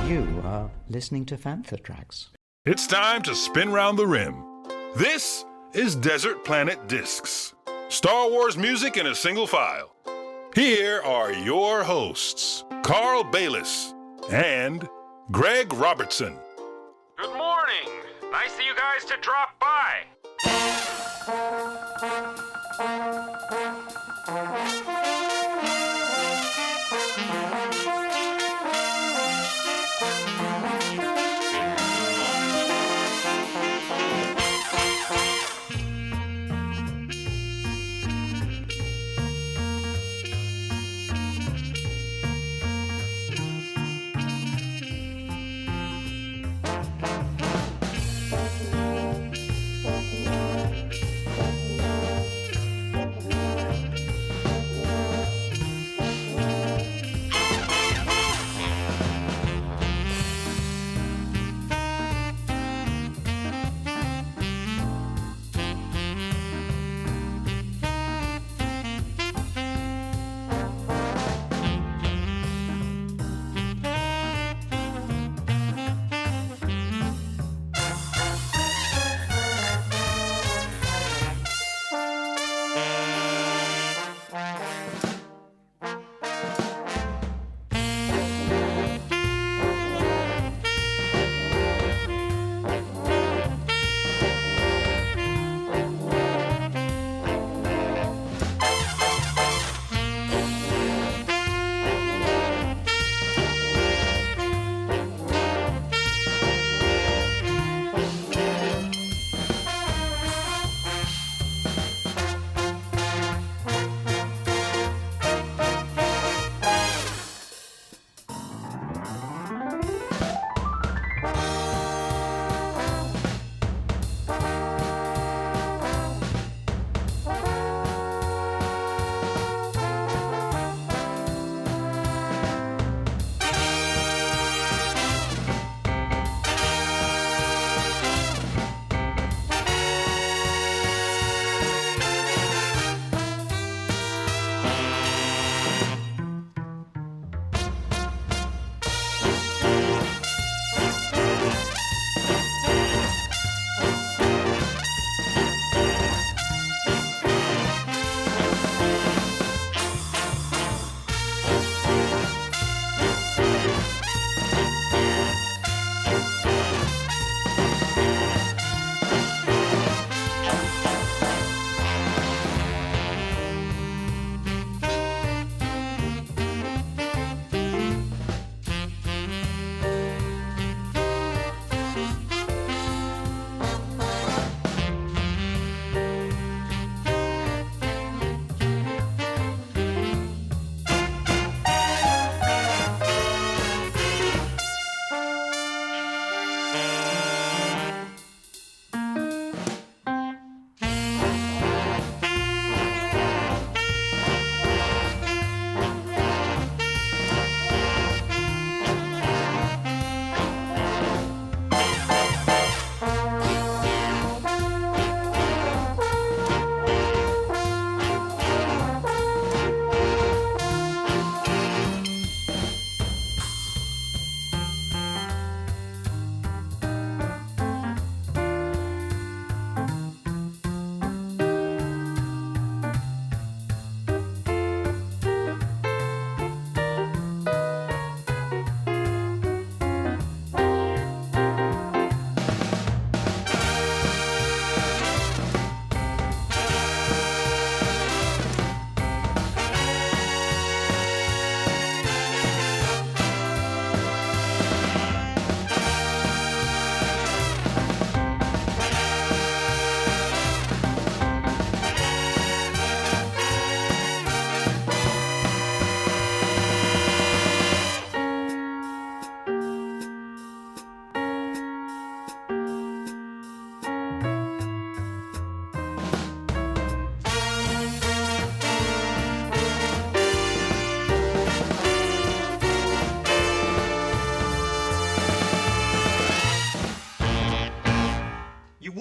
You are listening to Fantha Tracks. It's time to spin round the rim. This is Desert Planet Discs. Star Wars music in a single file. Here are your hosts, Carl Bayless and Greg Robertson. Good morning. Nice of you guys to drop by.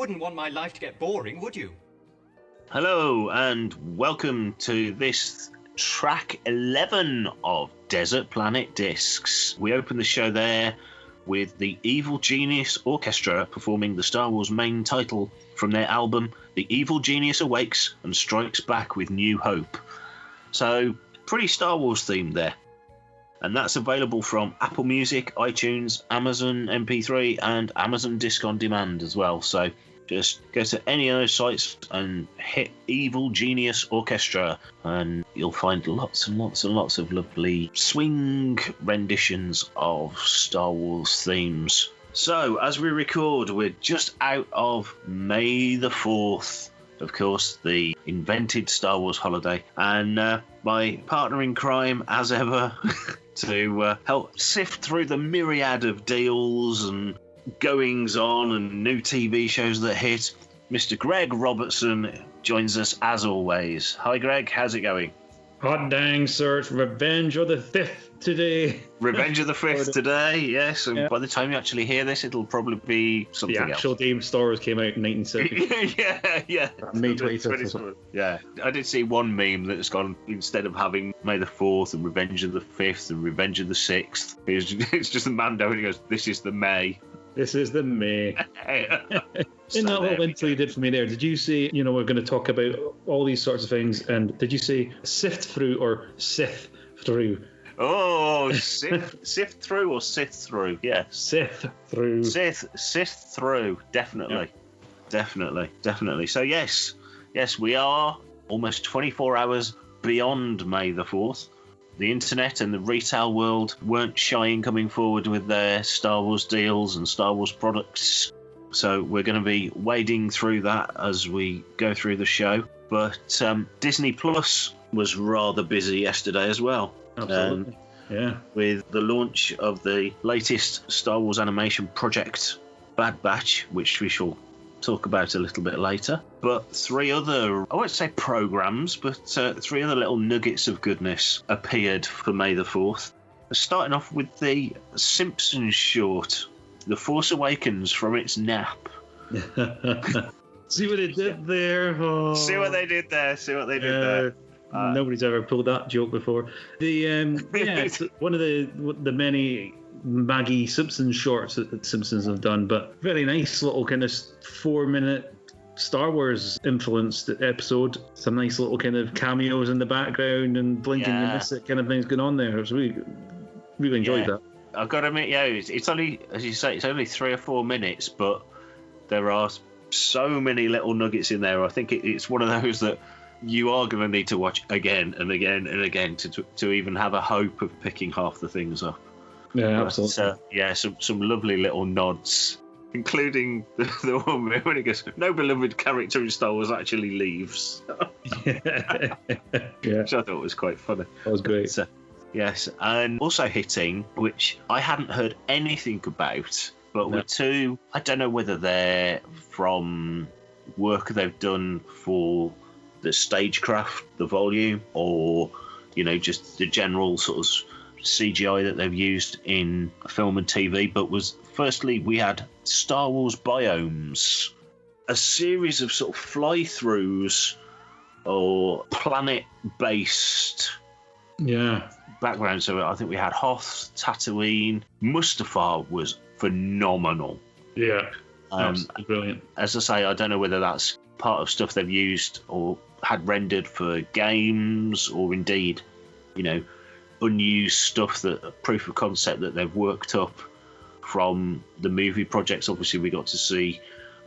wouldn't want my life to get boring, would you? Hello and welcome to this track 11 of Desert Planet Discs. We open the show there with the Evil Genius Orchestra performing the Star Wars main title from their album The Evil Genius Awakes and Strikes Back with New Hope. So, pretty Star Wars themed there. And that's available from Apple Music, iTunes, Amazon MP3 and Amazon Disc On Demand as well. So just go to any of those sites and hit Evil Genius Orchestra and you'll find lots and lots and lots of lovely swing renditions of Star Wars themes. So as we record, we're just out of May the 4th. Of course, the invented Star Wars holiday. And my partner in crime, as ever, to help sift through the myriad of deals and goings-on and new TV shows that hit, Mr. Greg Robertson joins us as always. Hi, Greg. How's it going? Hot dang, sir. It's Revenge of the 5th today. Revenge of the 5th today, yes. And by the time you actually hear this, it'll probably be something else. The actual game Star Wars came out in 1970. yeah. May 25th. Yeah. I did see one meme that's gone, instead of having May the 4th and Revenge of the 5th and Revenge of the 6th, it's just a Mando and he goes, this is the May. This is the May. In that little intro you did for me there, did you say, we're going to talk about all these sorts of things, and did you say sift through or sith through? Oh, sift through or sith through? Yeah, sith through. Sith through. Definitely, definitely. So yes, we are almost 24 hours beyond May the 4th. The internet and the retail world weren't shy in coming forward with their Star Wars deals and Star Wars products. So we're going to be wading through that as we go through the show. But Disney Plus was rather busy yesterday as well. Absolutely. Yeah. With the launch of the latest Star Wars animation project, Bad Batch, which we shall talk about a little bit later. But three other, I won't say programs, but three other little nuggets of goodness appeared for May the 4th. Starting off with the Simpsons short, The Force Awakens from its nap. See what they did there? Oh. See what they did there. Nobody's ever pulled that joke before. It's one of the many Maggie Simpson shorts that the Simpsons have done, but very nice little kind of 4-minute Star Wars influenced episode. Some nice little kind of cameos in the background and blinking you miss it kind of things going on there. It was really enjoyed that. I've got to admit, it's only, as you say, it's only 3 or 4 minutes, but there are so many little nuggets in there. I think it's one of those that you are going to need to watch again and again and again to even have a hope of picking half the things up. Yeah, absolutely. Some lovely little nods, including the one when he goes, no beloved character in Star Wars actually leaves. Yeah. Which I thought was quite funny. That was great. So, yes, and also hitting, which I hadn't heard anything about, but were two, I don't know whether they're from work they've done for the Stagecraft, the volume, or, just the general sort of CGI that they've used in film and TV, but firstly we had Star Wars Biomes, a series of sort of fly-throughs or planet-based backgrounds. So I think we had Hoth, Tatooine, Mustafar was phenomenal. Yeah, absolutely brilliant. As I say, I don't know whether that's part of stuff they've used or had rendered for games, or indeed, unused stuff, that proof of concept that they've worked up from the movie projects. Obviously, we got to see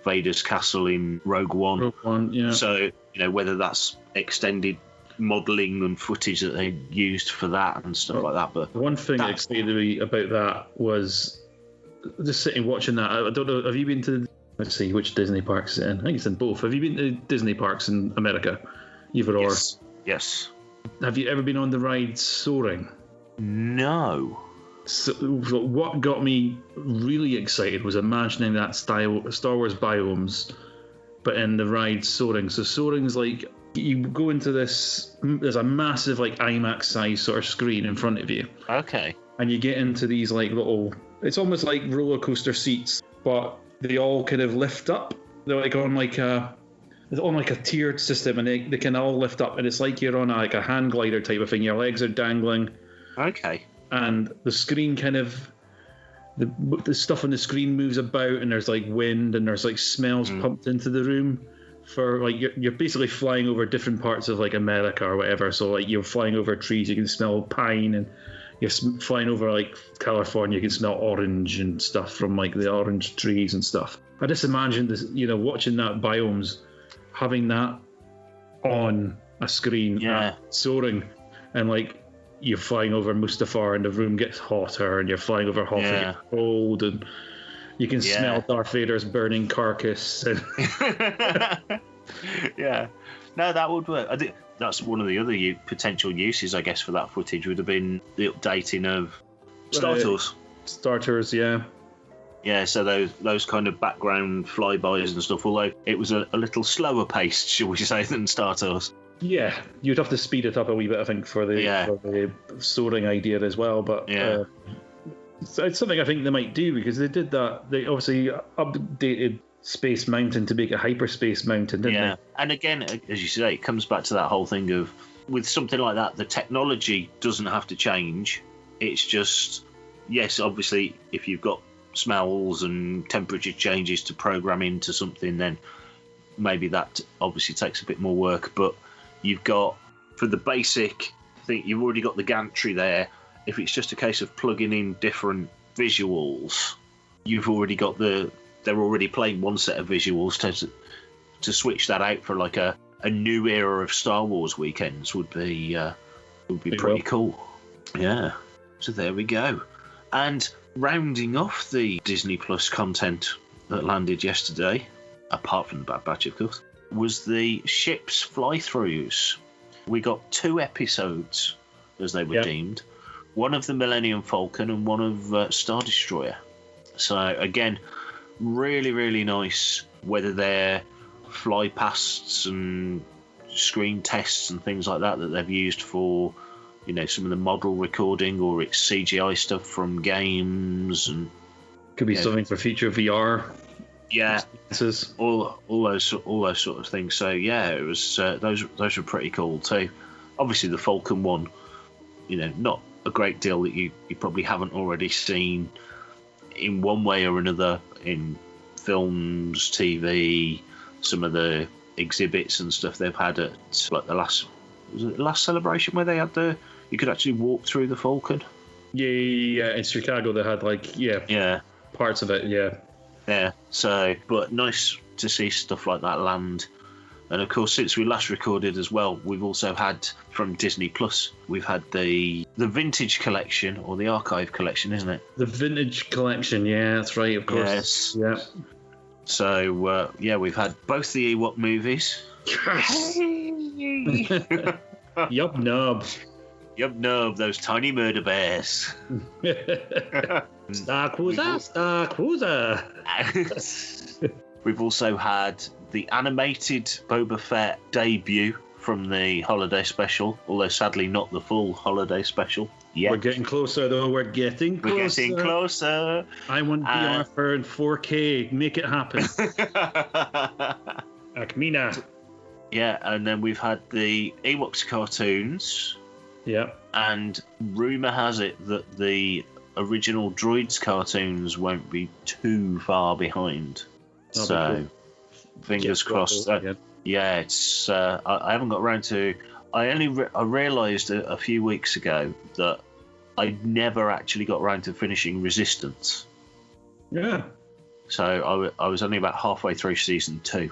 Vader's castle in Rogue One. Yeah. So, whether that's extended modelling and footage that they used for that and stuff like that. But one thing that excited me about that was just sitting watching that. I don't know, have you been to, let's see, which Disney parks is it in? I think it's in both. Have you been to Disney parks in America? Either or? Yes. Have you ever been on the ride Soaring? No. So what got me really excited was imagining that style Star Wars Biomes, but in the ride Soaring. So Soaring's like, you go into this, there's a massive like IMAX size sort of screen in front of you. Okay. And you get into these like little, it's almost like roller coaster seats, but they all kind of lift up. They're like on like a tiered system, and they can all lift up, and it's like you're on a hang glider type of thing. Your legs are dangling. Okay. And the screen kind of the stuff on the screen moves about, and there's like wind, and there's like smells pumped into the room. For like you're basically flying over different parts of like America or whatever. So like you're flying over trees, you can smell pine, and you're flying over like California, you can smell orange and stuff from like the orange trees and stuff. I just imagine this, watching that biomes, having that on a screen, soaring, and like you're flying over Mustafar and the room gets hotter, and you're flying over Hoth and it's cold, and you can smell Darth Vader's burning carcass. And yeah, no, that would work. I think that's one of the other potential uses, I guess, for that footage would have been the updating of Star Tours. Star Tours, yeah. Yeah, so those kind of background flybys and stuff, although it was a little slower paced, shall we say, than Star Tours. Yeah, you'd have to speed it up a wee bit, I think, for the soaring idea as well. But it's something I think they might do, because they did that. They obviously updated Space Mountain to make it Hyperspace Mountain, didn't they? And again, as you say, it comes back to that whole thing of, with something like that, the technology doesn't have to change. It's just, yes, obviously, if you've got smells and temperature changes to program into something, then maybe that obviously takes a bit more work. But you've got, for the basic thing, you've already got the gantry there. If it's just a case of plugging in different visuals, you've already got they're already playing one set of visuals. To switch that out for like a new era of Star Wars weekends would be pretty cool. Yeah. So there we go. And rounding off the Disney Plus content that landed yesterday, apart from the Bad Batch, of course, was the ship's fly-throughs. We got 2 episodes, as they were deemed. One of the Millennium Falcon and one of Star Destroyer. So, again, really, really nice, whether they're fly pasts and screen tests and things like that they've used for, some of the model recording, or it's CGI stuff from games, and could be something for future VR. Yeah, all those sort of things. So yeah, it was those were pretty cool too. Obviously, the Falcon one, not a great deal that you probably haven't already seen in one way or another in films, TV, some of the exhibits and stuff they've had at like the last celebration where they had you could actually walk through the Falcon. Yeah. In Chicago they had parts of it. Yeah. So, but nice to see stuff like that land. And of course, since we last recorded as well, we've also had from Disney Plus, we've had the vintage collection, or the archive collection, isn't it? The vintage collection, yeah, that's right, of course. Yes. Yeah. So, we've had both the Ewok movies. Yes. Yup, nub. Yup, nub, those tiny murder bears. Star Cruiser. We've also had the animated Boba Fett debut from the holiday special, although sadly not the full holiday special yet. We're getting closer, though. We're getting closer. I want VR for 4K. Make it happen. Akmina. Yeah, and then we've had the Ewoks cartoons. Yeah. And rumour has it that the original Droids cartoons won't be too far behind. Cool. Fingers crossed. It's. I haven't got around to. I realised a few weeks ago that I never actually got around to finishing Resistance. Yeah. So I was only about halfway through season 2, and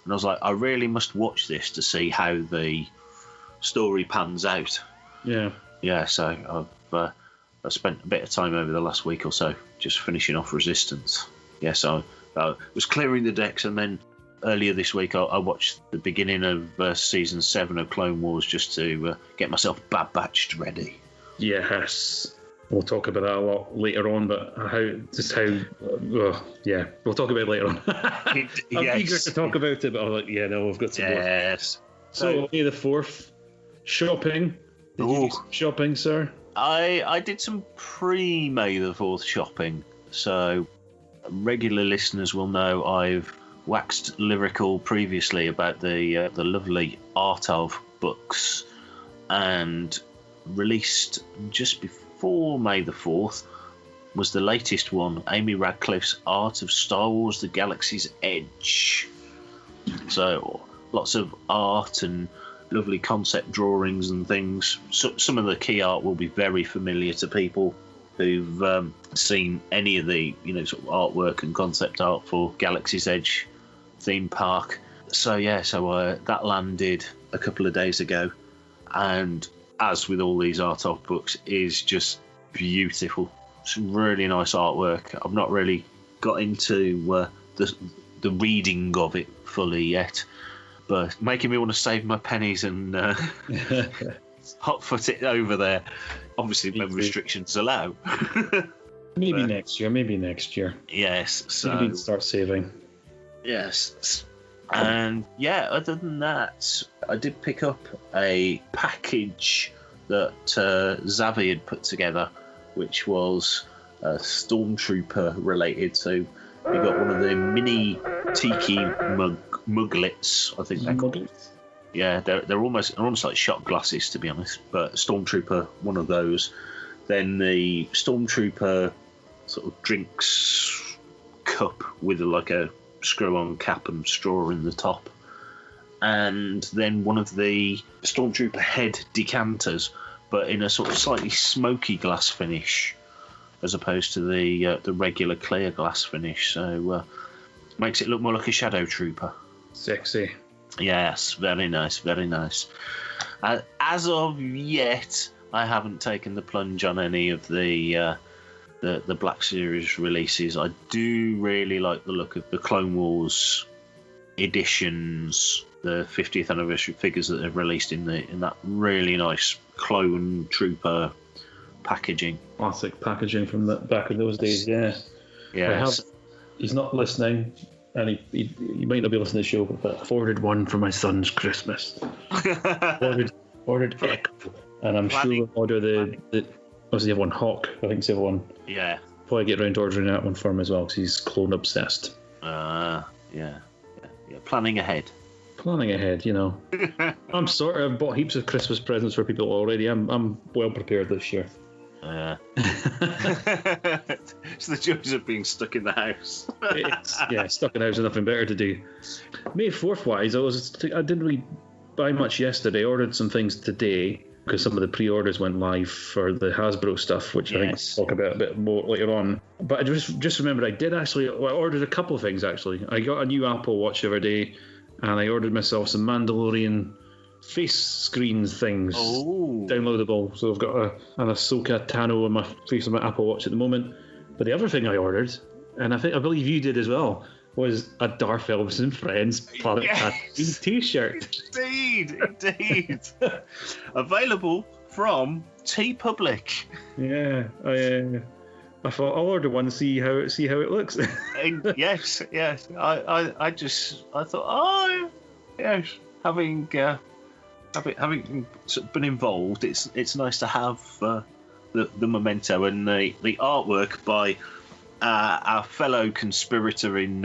I was like, I really must watch this to see how the story pans out. Yeah. Yeah. So I've spent a bit of time over the last week or so just finishing off Resistance. Yeah. So I was clearing the decks, and then earlier this week I watched the beginning of season 7 of Clone Wars just to get myself Bad Batched ready. Yes. We'll talk about that a lot later on, but we'll talk about it later on. I'm eager to talk about it, but I'm like, we've got some more. Yes. So, May the 4th, shopping. Did you do some shopping, sir? I did some pre-May the 4th shopping. So, regular listeners will know I've waxed lyrical previously about the lovely Art of books, and released just before May the 4th was the latest one, Amy Radcliffe's Art of Star Wars: The Galaxy's Edge. So lots of art and lovely concept drawings and things. So, some of the key art will be very familiar to people who've seen any of the sort of artwork and concept art for Galaxy's Edge theme park. So that landed a couple of days ago, and as with all these art off books, is just beautiful. Some really nice artwork. I've not really got into the reading of it fully yet, but making me want to save my pennies and hotfoot it over there. Obviously, when restrictions allow. Maybe next year. Yes. So maybe start saving. Yes. And other than that, I did pick up a package that Zavi had put together, which was Stormtrooper related. So we got one of the mini tiki muglets, I think they're called. Yeah, they're almost like shot glasses, to be honest. But Stormtrooper, one of those. Then the Stormtrooper sort of drinks cup with like a screw-on cap and straw in the top. And then one of the Stormtrooper head decanters, but in a sort of slightly smoky glass finish, as opposed to the regular clear glass finish. So makes it look more like a Shadow Trooper. Sexy. Yes, very nice, very nice. As of yet, I haven't taken the plunge on any of the Black Series releases. I do really like the look of the Clone Wars editions, the 50th anniversary figures that they've released in that really nice Clone Trooper packaging. Classic packaging from the back in those days, yeah. Yeah. He's not listening, and he might not be listening to the show, but I ordered one for my son's Christmas. ordered Echo, and I'm sure we'll order the was the other one, Hawk? I think it's the other one. Yeah. Probably get around to ordering that one for him as well, because he's clone obsessed. Yeah. Planning ahead. I'm sorry, I've bought heaps of Christmas presents for people already. I'm well prepared this year. It's the joys of being stuck in the house. Stuck in the house with nothing better to do. May 4th wise, I didn't really buy much yesterday. I ordered some things today because some of the pre-orders went live for the Hasbro stuff, which I think we'll talk about a bit more later on. But I just remembered I ordered a couple of things actually. I got a new Apple Watch the other day, and I ordered myself some Mandalorian face screens things downloadable. So I've got an Ahsoka Tano on my face on my Apple Watch at the moment. But the other thing I ordered, and I believe you did as well, was a Darth Elvis and Friends Planet Tatooine t-shirt. Indeed. Available from TeePublic. Yeah, I thought I'll order one and see how it looks. Yes. I thought, having sort of been involved, it's nice to have the memento and the artwork by our fellow conspirator in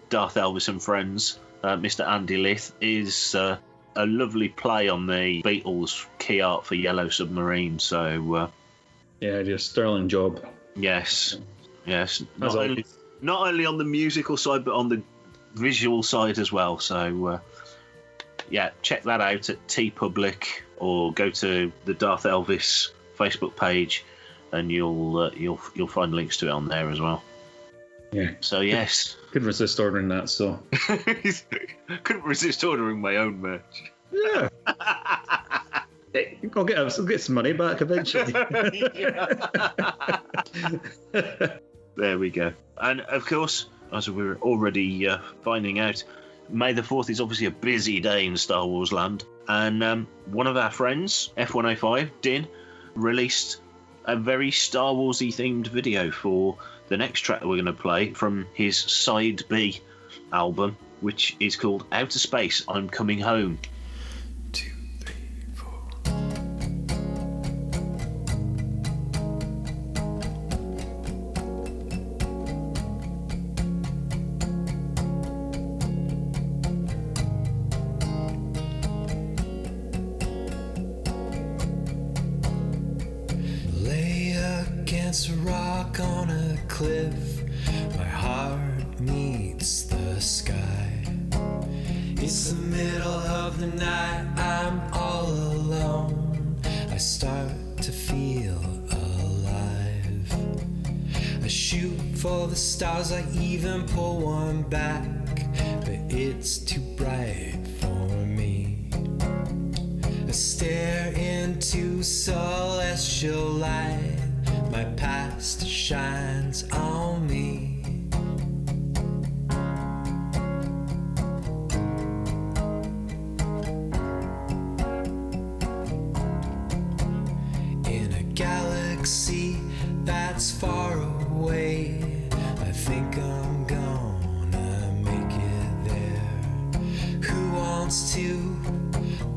Darth Elvis and Friends, Mr. Andy Lith, is a lovely play on the Beatles key art for Yellow Submarine. So just a sterling job. Yes. Not only on the musical side, but on the visual side as well. So check that out at TeePublic, or go to the Darth Elvis Facebook page, and you'll find links to it on there as well. Yeah. So yes, couldn't resist ordering that. So couldn't resist ordering my own merch. Yeah. I'll get some money back eventually. There we go. And of course, as we were already finding out, May the 4th is obviously a busy day in Star Wars land. And one of our friends, F105, Din, released a very Star Wars-y themed video for the next track that we're going to play from his Side B album, which is called Outer Space, I'm Coming Home. 2, 3, 4. Lay against against a rock on a cliff. My heart meets the sky. It's the middle of the night, I'm all alone. I start to feel alive. I shoot for the stars, I even pull one back, but it's too bright for me. I stare into celestial light, my past shines on me. In a galaxy that's far away, I think I'm gonna make it there. Who wants to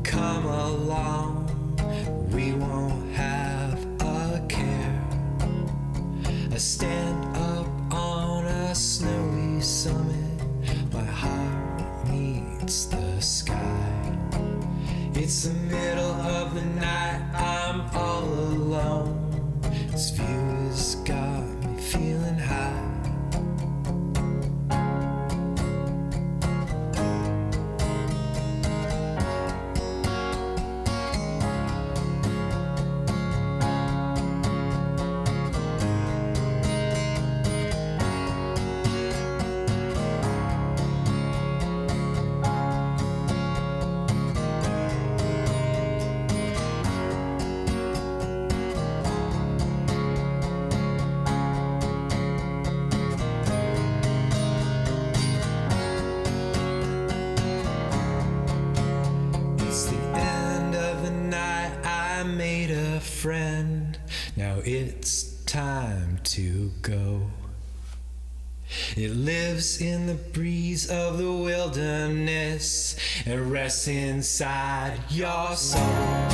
come along? We won't have a care. I stand up on a snowy summit, my heart meets the sky. It's the middle of the night, I'm all alone. This view has got me feeling high. Friend, now it's time to go. It lives in the breeze of the wilderness and rests inside your soul. I'm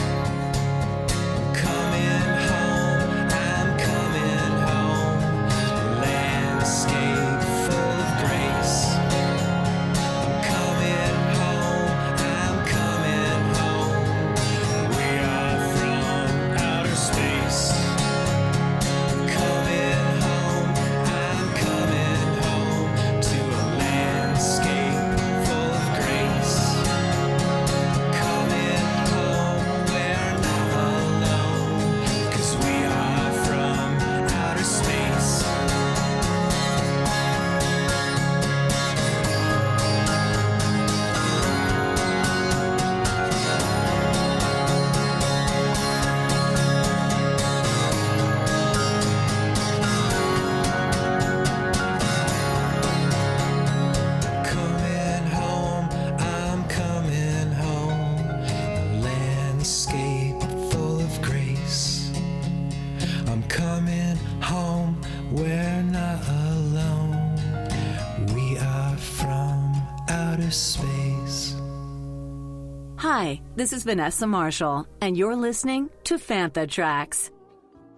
coming home, I'm coming home. A landscape full of grace. I'm coming home, I'm coming home. We are from outer space. I'm coming home, I'm coming home to a landscape full of grace. Coming home, we're not alone, 'cause we are from outer space. Coming home, I'm coming home. A landscape full of grace. I'm coming home, we're not alone. We are from outer space. Hi, this is Vanessa Marshall, and you're listening to Fantha Tracks.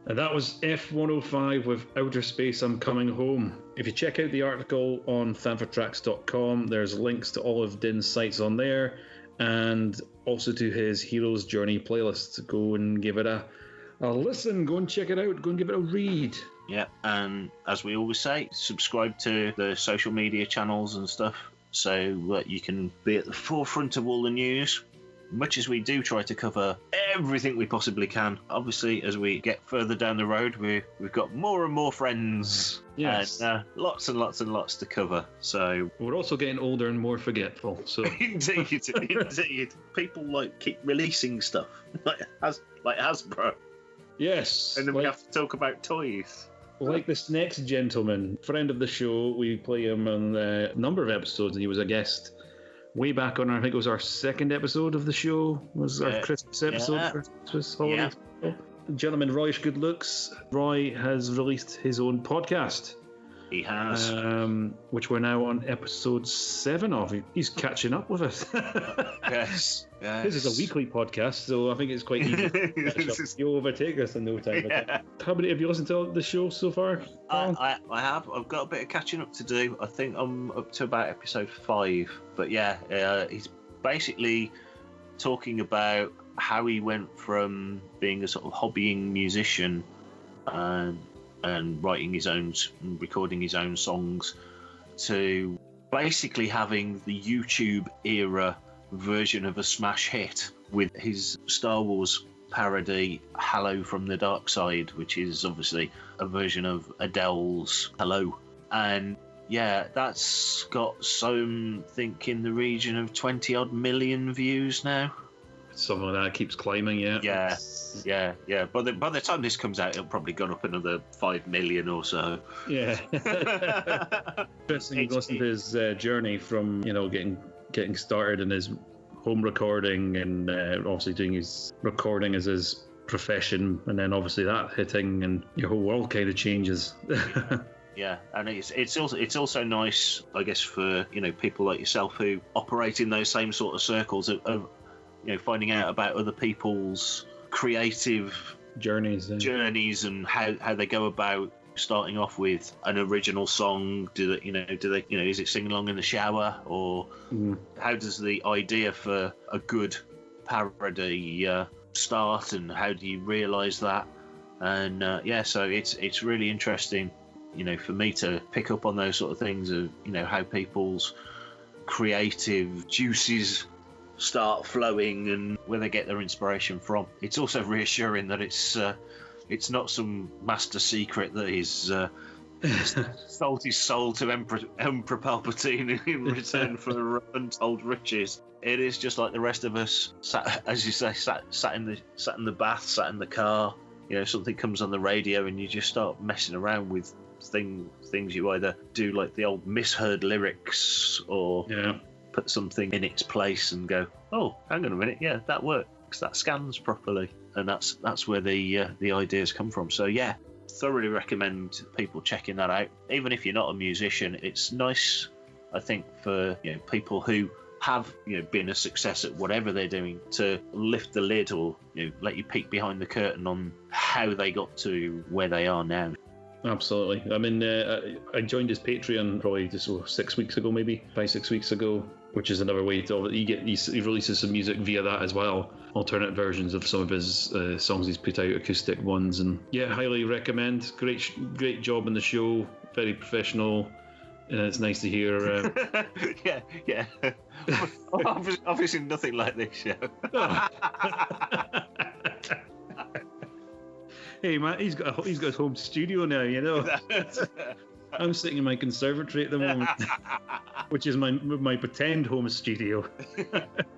And that was F105 with Outer Space, I'm Coming Home. If you check out the article on fanfatracks.com, there's links to all of Din's sites on there, and also to his Hero's Journey playlist. Go and give it a listen, go and check it out, go and give it a read. Yeah, and as we always say, subscribe to the social media channels and stuff so that you can be at the forefront of all the news. Much as we do try to cover everything we possibly can, obviously as we get further down the road, we've got more and more friends. Yes. And lots and lots and lots to cover. So We're also getting older and more forgetful, so indeed. People keep releasing stuff like Hasbro, yes. and then we have to talk about toys. Like this next gentleman, friend of the show, we play him on a number of episodes, and he was a guest way back on, I think it was our second episode of the show, was our Christmas episode for Christmas holiday. Gentleman Royish Good Looks, Roy has released his own podcast. He has. Which we're now on episode 7 of. He's catching up with us. Yes. This is a weekly podcast, so I think it's quite easy to catch up. You'll overtake us in no time. Yeah. How many have you listened to the show so far? I have. I've got a bit of catching up to do. I think I'm up to about episode 5. But yeah, he's basically talking about how he went from being a sort of hobbying musician and and writing his own, recording his own songs, to basically having the YouTube era version of a smash hit with his Star Wars parody Hello from the Dark Side, which is obviously a version of Adele's Hello. And yeah, that's got something in the region of 20 odd million views now. Something like that, keeps climbing, yeah. Yeah. By the time this comes out, it'll probably gone up another 5 million or so. Yeah. Interesting. You listen to his journey from, getting started in his home recording and obviously doing his recording as his profession, and then obviously that hitting, and your whole world kind of changes. Yeah, and it's also nice, I guess, for people like yourself who operate in those same sort of circles of finding out about other people's creative journeys and how they go about starting off with an original song. Do they is it sing along in the shower, or how does the idea for a good parody start, and how do you realise that? And so it's really interesting, for me to pick up on those sort of things of how people's creative juices start flowing and where they get their inspiration from. It's also reassuring that it's not some master secret that he's sold his soul to Emperor Palpatine in return for untold riches. It is just like the rest of us, sat in the bath, sat in the car. Something comes on the radio and you just start messing around with things you either do, like the old misheard lyrics, or put something in its place and go, oh, hang on a minute, yeah, that works, that scans properly. And that's where the ideas come from. So yeah, thoroughly recommend people checking that out. Even if you're not a musician, it's nice, I think, for people who have been a success at whatever they're doing, to lift the lid, or let you peek behind the curtain on how they got to where they are now. Absolutely. I mean, I joined his Patreon probably just 6 weeks ago, maybe 5-6 weeks ago, which is another way to he releases some music via that as well, alternate versions of some of his songs he's put out, acoustic ones, and yeah, highly recommend. Great job in the show, very professional, and it's nice to hear. Yeah. Obviously, nothing like this show. Hey man, he's got his home studio now, I'm sitting in my conservatory at the moment, which is my pretend home studio.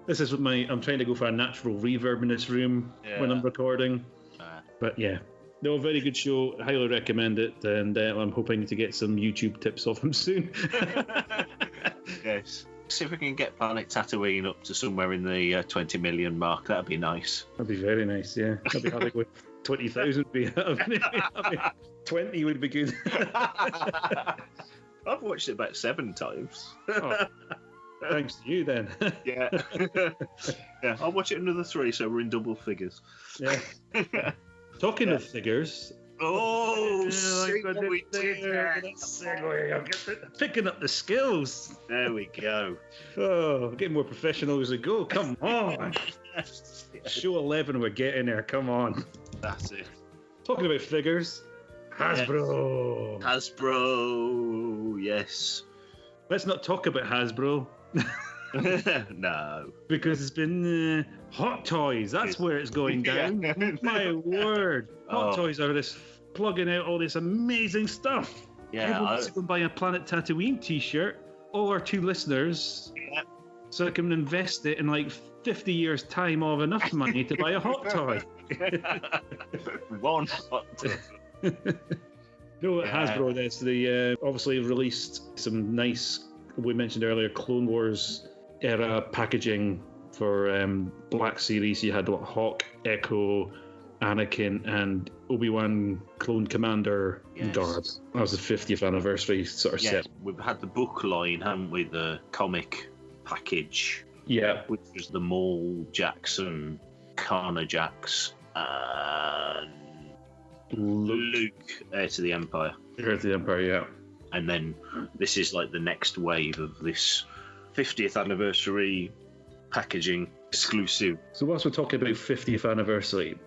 This is I'm trying to go for a natural reverb in this room when I'm recording. But yeah, no, a very good show. Highly recommend it, and I'm hoping to get some YouTube tips off him soon. Yes. See if we can get Planet Tatooine up to somewhere in the 20 million mark. That'd be nice. That'd be very nice, yeah. I'd be happy with 20,000 would be 20 would be good. I've watched it about 7 times. Oh, thanks to you then. Yeah. I'll watch it another 3, so we're in double figures. Yeah. Talking of figures. Oh, picking up the skills. There we go. Oh, getting more professional as we go. Come on. Show 11, we're getting there. Come on. That's it. Talking about figures. Hasbro. Hasbro, yes. Let's not talk about Hasbro. No. Because it's been Hot Toys. That's where it's going down. My word. Hot Toys are plugging out all this amazing stuff. Yeah. Everyone wants to go and buy a Planet Tatooine t-shirt. All our 2 listeners. Yeah. So I can invest it in like 50 years' time. I'll have enough money to buy a Hot Toy. One Hot Toy. No, Hasbro, they obviously released some nice, we mentioned earlier, Clone Wars era packaging for Black Series. You had Hawk, Echo, Anakin, and Obi-Wan Clone Commander garb. That was the 50th anniversary sort of set. We've had the book line, haven't we? The comic package. Yeah. Which was the Maul Jackson, Kana Jax, and Luke, Heir to the Empire. Heir to the Empire, yeah. And then this is like the next wave of this 50th anniversary packaging exclusive. So whilst we're talking about 50th anniversary,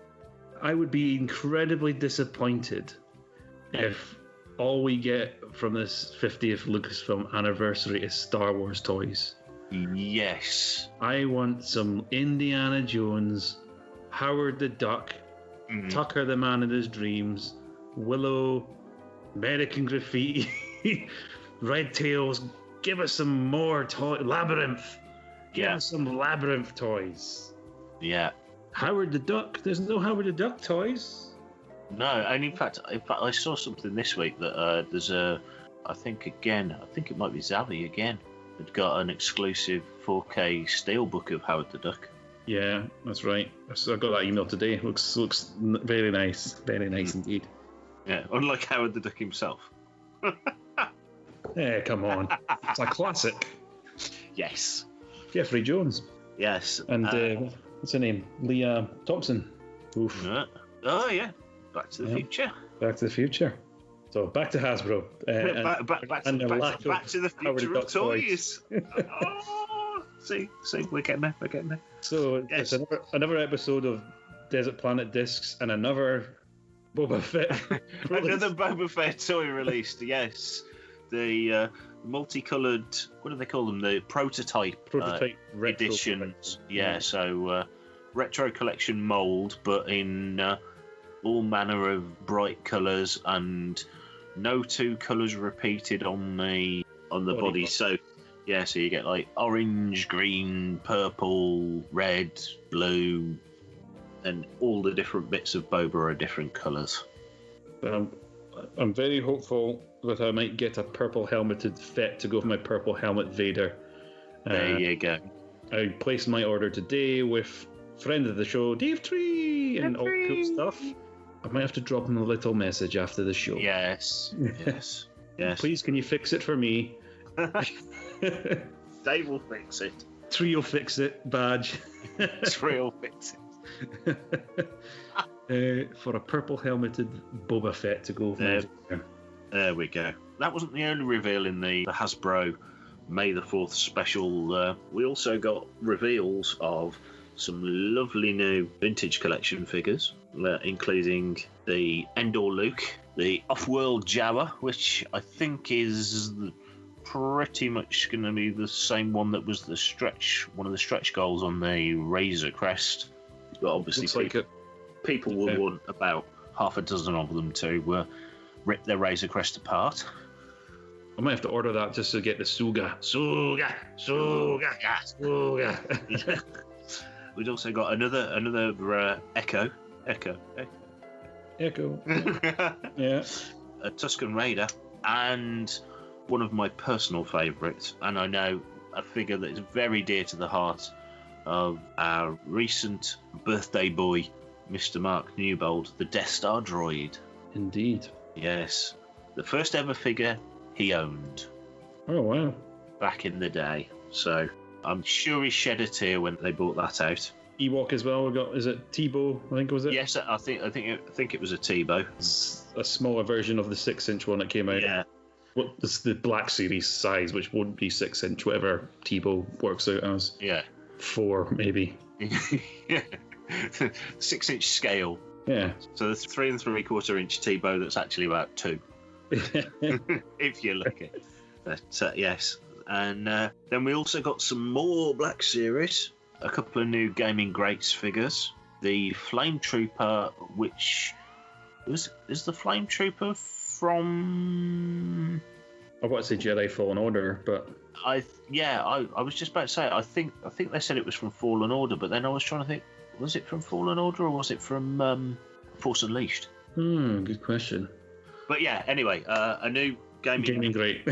I would be incredibly disappointed if all we get from this 50th Lucasfilm anniversary is Star Wars toys. Yes. I want some Indiana Jones, Howard the Duck, Tucker the Man of His Dreams, Willow, American Graffiti, Red Tails. Give us some more toys. Labyrinth. Give us some Labyrinth toys. Yeah. Howard the Duck. There's no Howard the Duck toys. No, and in fact, I saw something this week that there's I think it might be Zavi again. Had got an exclusive 4K steelbook of Howard the Duck. Yeah, that's right. I got that email today. Looks very nice. Very nice indeed. Yeah, unlike Howard the Duck himself. Yeah, come on. It's a classic. Yes. Jeffrey Jones. Yes. And what's her name? Leah Thompson. Oof. Oh, yeah. Back to the Future. Back to the Future. So back to Hasbro. Back to the Future of toys. Oh, see, we're getting there. So yes. It's another episode of Desert Planet Discs and another Boba Fett. Another Boba Fett toy released, yes. The multicoloured, what do they call them? The prototype editions. Yeah, so retro collection mould, but in all manner of bright colours, and no two colours repeated on the body. So yeah, so you get like orange, green, purple, red, blue, and all the different bits of Boba are different colours. I'm very hopeful that I might get a purple helmeted Fett to go with my purple helmet Vader. There you go. I placed my order today with friend of the show, Dave Tree, and all cool stuff. I might have to drop him a little message after the show. Yes. Please, can you fix it for me? Dave will fix it. Tree will fix it. Badge. Tree will fix it. For a purple helmeted Boba Fett to go with. There we go. That wasn't the only reveal in the Hasbro May the 4th special. We also got reveals of some lovely new vintage collection figures, including the Endor Luke, the Off-World Jawa, which I think is pretty much going to be the same one that was one of the stretch goals on the Razor Crest. But obviously, people will want about half a dozen of them to rip their Razor Crest apart. I might have to order that just to get the Suga. We've also got another Echo. Yeah. A Tusken Raider, and one of my personal favourites, and I know a figure that is very dear to the heart of our recent birthday boy, Mr. Mark Newbold, the Death Star droid. Indeed. Yes. The first ever figure he owned. Oh, wow. Back in the day. So I'm sure he shed a tear when they brought that out. Ewok as well. We got, is it Tebow? I think was it? Yes, I think it was a Tebow. It's a smaller version of the 6-inch one that came out. Yeah. It's the Black Series size, which wouldn't be 6-inch, whatever Tebow works out as. Yeah. 4 maybe. Yeah. 6-inch scale. Yeah. So the 3 3/4 inch Tebow that's actually about 2. If you're lucky. But yes. And then we also got some more Black Series. A couple of new Gaming Greats figures. The Flame Trooper, which is the Flame Trooper from... I want to say Jedi Fallen Order, but... I was just about to say, I think they said it was from Fallen Order, but then I was trying to think, was it from Fallen Order or was it from Force Unleashed? Good question. But yeah, anyway, a new Gaming Great.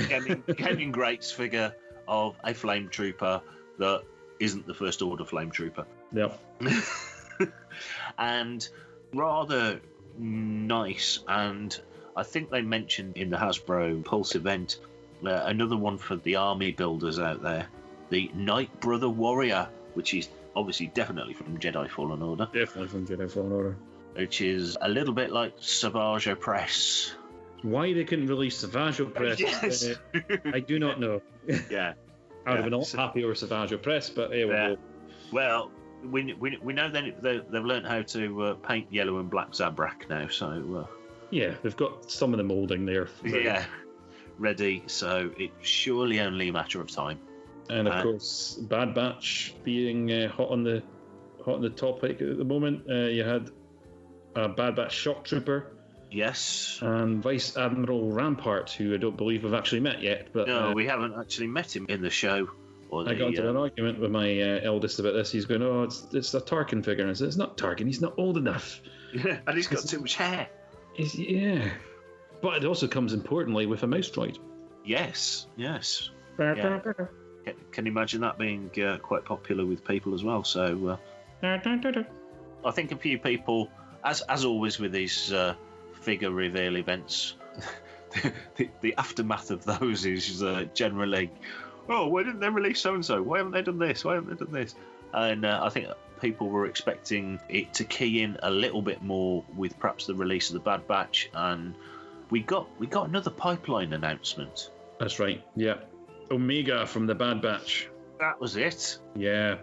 Gaming Greats figure of a Flame Trooper that isn't the First Order Flame Trooper. Yep. And rather nice, and I think they mentioned in the Hasbro Pulse event another one for the army builders out there, the Night Brother Warrior, which is obviously definitely from Jedi Fallen Order. Definitely from Jedi Fallen Order. Which is a little bit like Savage Opress. Why they couldn't release Savage Opress, yes. I do not know. Yeah. I would have been happy with Savage Opress, but here we go. Well, we know they've learned how to paint yellow and black Zabrak now, so Yeah, they've got some of the moulding there. Yeah, ready. So it's surely only a matter of time. And of course, Bad Batch being hot on the topic at the moment. You had a Bad Batch shock trooper. Yes. And Vice Admiral Rampart, who I don't believe we've actually met yet. But no, we haven't actually met him in the show. I got into an argument with my eldest about this. He's going, "Oh, it's a Tarkin figure." And I said, "It's not Tarkin. He's not old enough." Yeah, and he's got too much hair. Yeah. But it also comes importantly with a mouse droid. Yes. Yeah. Can you imagine that being quite popular with people as well? So I think a few people, as always with these figure reveal events, the aftermath of those is generally, oh, why didn't they release so-and-so? Why haven't they done this? Why haven't they done this? And I think people were expecting it to key in a little bit more with perhaps the release of the Bad Batch, and we got another pipeline announcement. That's right, yeah. Omega from the Bad Batch. That was it. Yeah.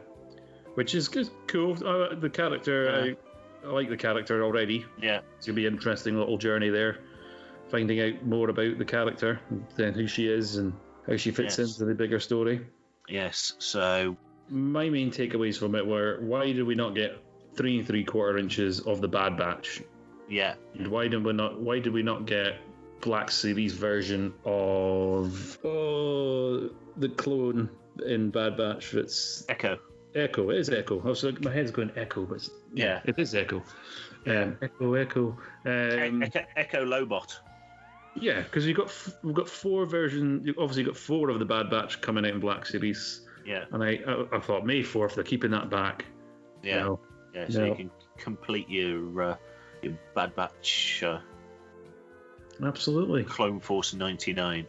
Which is cool. The character, I like the character already. Yeah. It's going to be an interesting little journey there. Finding out more about the character, then who she is and how she fits into the bigger story. Yes, so... My main takeaways from it were, why did we not get 3 3/4 inches of the Bad Batch? Yeah. And why did we not get Black Series version of the clone in Bad Batch? It's Echo. Echo. It is Echo. I was like, my head's going Echo, but it is Echo. Echo. Echo Lobot. Yeah, because we've got 4 versions. You've obviously got 4 of the Bad Batch coming out in Black Series. Yeah. And I thought May 4th they're keeping that back. Yeah. No. Yeah. So you can complete your Bad Batch. Absolutely. Clone Force 99.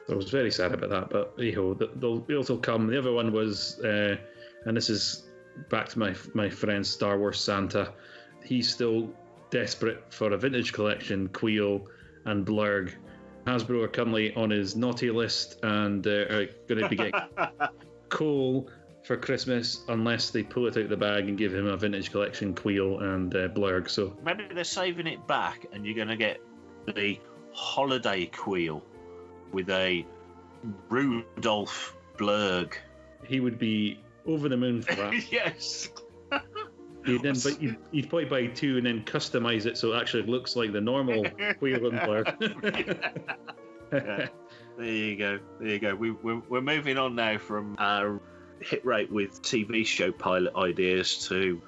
I was very sad about that, but they'll also come. The other one was, and this is back to my friend Star Wars Santa. He's still desperate for a vintage collection, Queel and Blurg. Hasbro are currently on his naughty list and are going to be getting coal for Christmas unless they pull it out of the bag and give him a vintage collection, Queel and Blurg. So maybe they're saving it back, and you're going to get the holiday Queel with a Rudolph Blurg. He would be over the moon for that. Yes. You'd probably buy 2 and then customize it so it actually looks like the normal Queel and Blurg. Yeah. There you go. We're moving on now from our hit rate with TV show pilot ideas to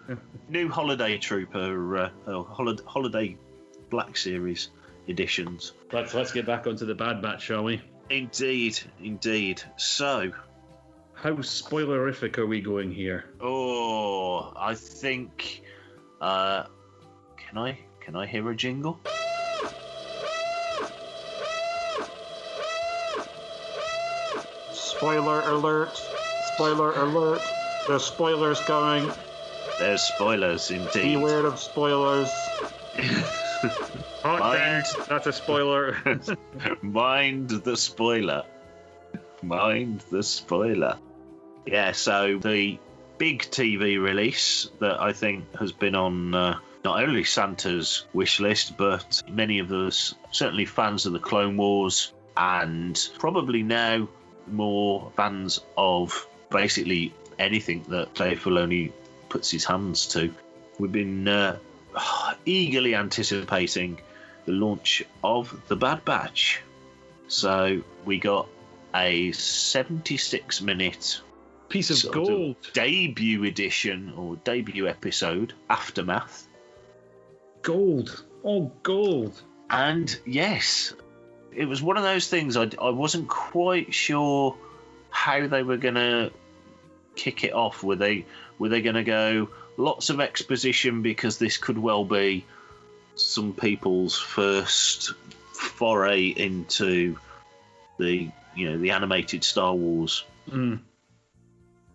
new Holiday Trooper, Holiday Black Series editions. Let's get back onto the Bad Batch, shall we? Indeed. So, how spoilerific are we going here? Oh, I think. Can I hear a jingle? Spoiler alert! Spoiler alert! There's spoilers coming. There's spoilers, indeed. Beware of spoilers. Mind, that's a spoiler. Mind the spoiler. Mind the spoiler. Yeah, so the big TV release that I think has been on not only Santa's wish list, but many of us, certainly fans of the Clone Wars, and probably now more fans of basically anything that Dave Filoni puts his hands to. We've been eagerly anticipating the launch of the Bad Batch. So we got a 76-minute piece of gold debut edition or debut episode, Aftermath. Gold. All gold. And yes, it was one of those things I wasn't quite sure how they were going to kick it off. Were they going to go lots of exposition because this could well be some people's first foray into the animated Star Wars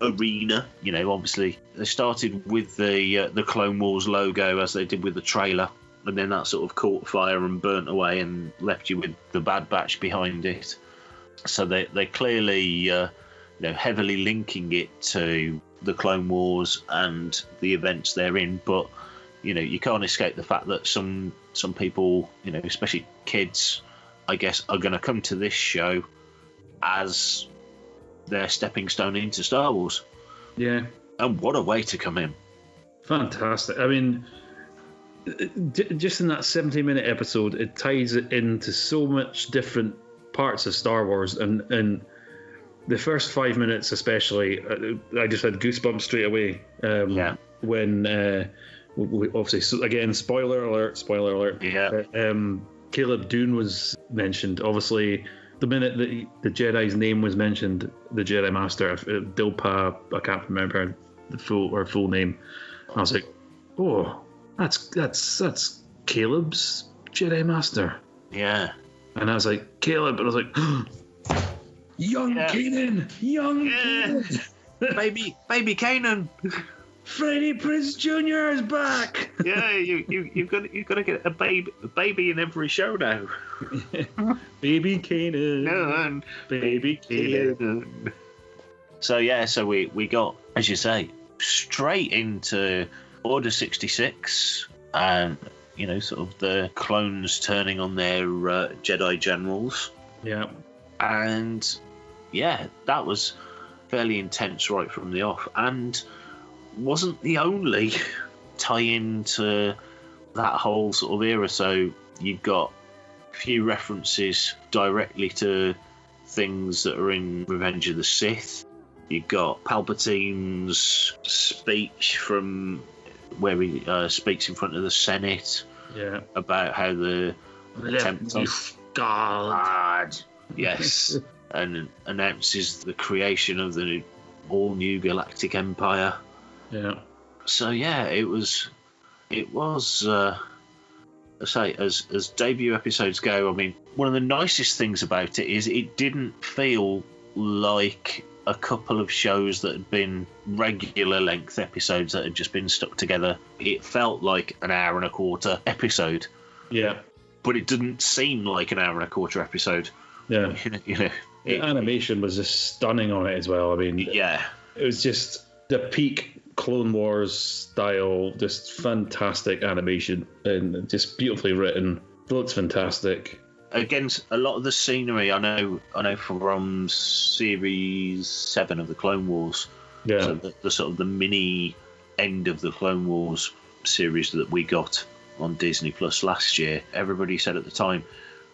arena? Obviously they started with the Clone Wars logo as they did with the trailer, and then that sort of caught fire and burnt away and left you with the Bad Batch behind it. So they clearly heavily linking it to the Clone Wars and the events therein, but you can't escape the fact that some some people, especially kids, I guess, are going to come to this show as their stepping stone into Star Wars. Yeah. And what a way to come in. Fantastic. I mean, just in that 70-minute episode, it ties it into so much different parts of Star Wars, and the first 5 minutes especially, I just had goosebumps straight away. When we obviously, so again, spoiler alert. Yeah. Caleb Dune was mentioned. Obviously, the minute that the Jedi's name was mentioned, the Jedi Master, Dilpa, I can't remember the full name. I was like, oh, that's Caleb's Jedi Master. Yeah. And I was like, Caleb, and I was like, young Kanan, Kanan. baby Kanan. Freddie Prinze Jr. is back. Yeah, you've got to get a baby in every show now. Baby Kanan. Baby Kanan. So we got, as you say, straight into Order 66 and sort of the clones turning on their Jedi generals. Yeah. And that was fairly intense right from the off, and wasn't the only tie-in to that whole sort of era. So you've got a few references directly to things that are in Revenge of the Sith. You've got Palpatine's speech from where he speaks in front of the Senate about how the attempt on God, yes, and announces the creation of the all-new galactic empire. Yeah. So it was. I say, as debut episodes go, I mean, one of the nicest things about it is it didn't feel like a couple of shows that had been regular length episodes that had just been stuck together. It felt like an hour and a quarter episode. Yeah. But it didn't seem like an hour and a quarter episode. Yeah. The animation was just stunning on it as well. I mean, it was just the peak Clone Wars style, just fantastic animation and just beautifully written. It looks fantastic. Against a lot of the scenery, I know from Series 7 of the Clone Wars, so the sort of the mini end of the Clone Wars series that we got on Disney Plus last year, everybody said at the time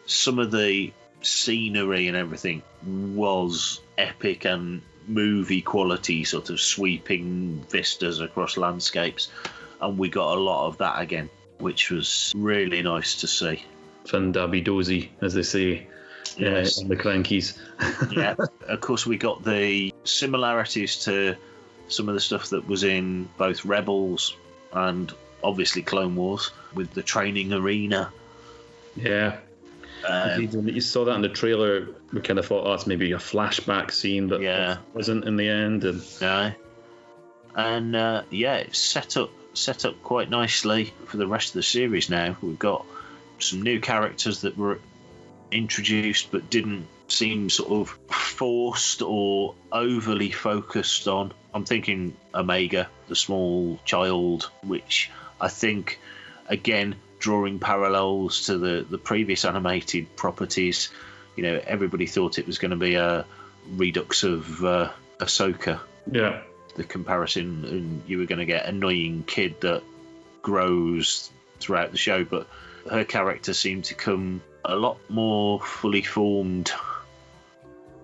some of the scenery and everything was epic and movie quality, sort of sweeping vistas across landscapes, and we got a lot of that again, which was really nice to see. Fandabi dozy, as they say, on the Crankies. Yeah, of course we got the similarities to some of the stuff that was in both Rebels and obviously Clone Wars with the training arena. Yeah. When you saw that in the trailer, we kind of thought, that's maybe a flashback scene, but it wasn't in the end. And it's set up quite nicely for the rest of the series now. We've got some new characters that were introduced but didn't seem sort of forced or overly focused on. I'm thinking Omega, the small child, which I think, again, drawing parallels to the previous animated properties, everybody thought it was going to be a redux of Ahsoka. Yeah. The comparison, and you were going to get annoying kid that grows throughout the show, but her character seemed to come a lot more fully formed,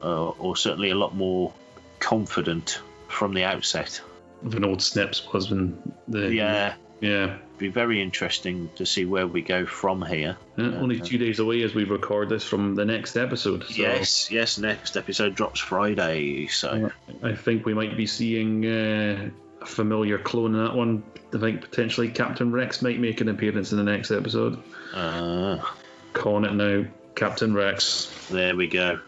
or certainly a lot more confident from the outset. Than old Snips was when Yeah. Yeah. Be very interesting to see where we go from here. Only 2 days away as we record this from the next episode. So. Yes, next episode drops Friday. So I think we might be seeing a familiar clone in that one. I think potentially Captain Rex might make an appearance in the next episode. Calling it now, Captain Rex. There we go.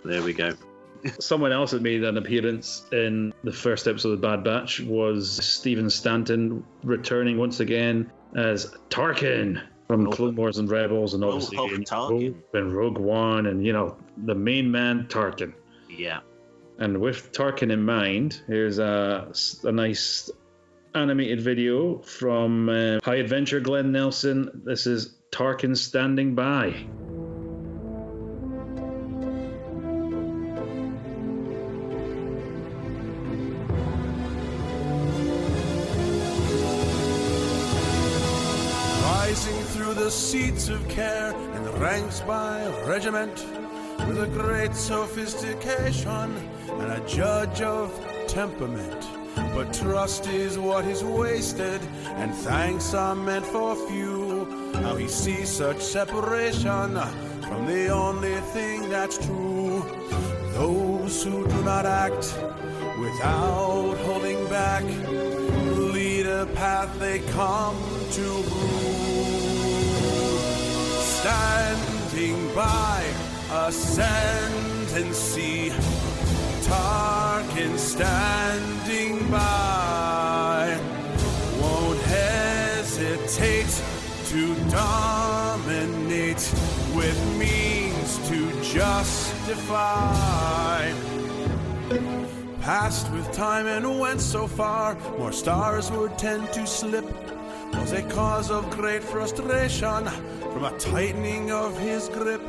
Someone else that made an appearance in the first episode of Bad Batch was Stephen Stanton, returning once again as Tarkin from Clone Wars and Rebels, and obviously in Rogue One, and the main man Tarkin. Yeah. And with Tarkin in mind, here's a nice animated video from High Adventure Glenn Nelson. This is Tarkin Standing By. Rising through the seats of care in the ranks by regiment, with a great sophistication and a judge of temperament. But trust is what is wasted, and thanks are meant for few. How he sees such separation from the only thing that's true. Those who do not act without holding back lead a path they come to rue. Standing by, ascendancy, Tarkin standing by, won't hesitate to dominate with means to justify. Passed with time and went so far, more stars would tend to slip. Was a cause of great frustration from a tightening of his grip.